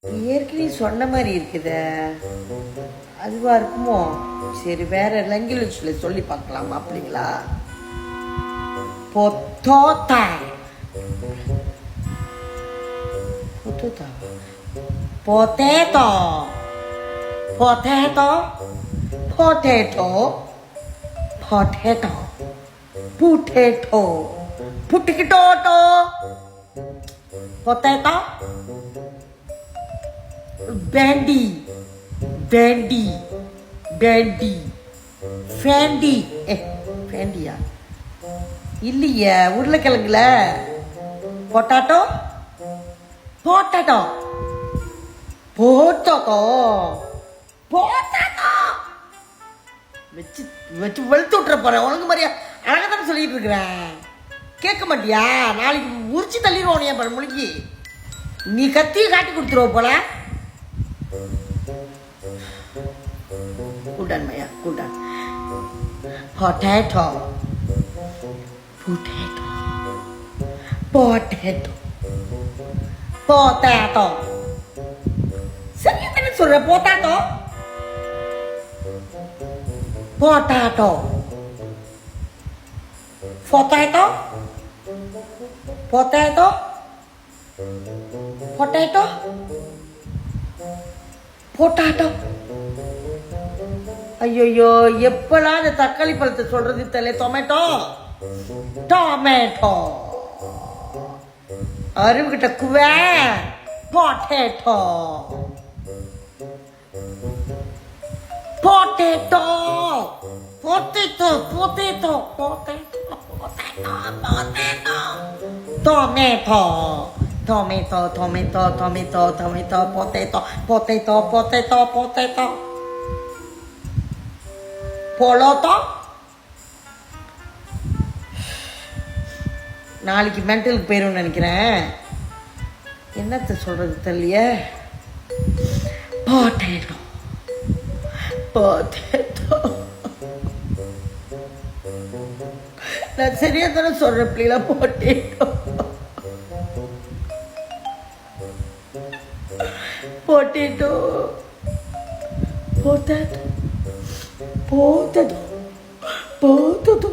ஏற்கனவே சொன்ன மாதிரி இருக்குதே, அதுவா இருக்குமோ? சரி, வேற லாங்குவேஜ்ல சொல்லி பார்க்கலாம் அப்படிங்களா? Potato potato potato potato potato potato potato புட்டிக்கிட்டோட்டோ பொட்டேட்டோ பேண்டி பேண்டி பேண்டி ஃபேண்டி ஃபேண்டியா இல்லையே, உருளைக்கிழங்குல பொட்டாட்டோ போட்டாட்டோ போட்டாட்டோ போட்டாட்டோ வச்சு வச்சு வெளுத்து விட்டுற போறேன். உனக்கு மாதிரியா அழகாக தானே சொல்லிட்டு இருக்கிறேன், கேட்க மாட்டியா? நாளைக்கு உரிச்சு தள்ளிடுவோம் நீ அப்புறம் முழுங்கி. நீ கத்தியை காட்டி கொடுத்துருவ போல. கூடான் மையா கூடான். பொட்டேட்டோ பொட்டேட்டோ பொட்டேட்டோ பொட்டேட்டோ சரியா தானே சொல்ற? Potato potato potato potato potato potato. ஐயோ, எப்பெல்லாம் அந்த தக்காளி பழத்தை சொல்றது தெரியல. டொமேட்டோ டொமேட்டோ அறிவுகிட்ட குவே potato potato potato potato potato potato tomato tomato, tomato, tomato, tomato, potato, potato, potato, potato. Poloto. நாளைக்கு மென்டலுக்கு போயிடும்னு நினைக்கிறேன். என்னத்தை சொல்றது தெரியலையே. Potato potato. நான் சரியா தானே சொல்றேன் பிள்ளைல. Potato potato potato potato potato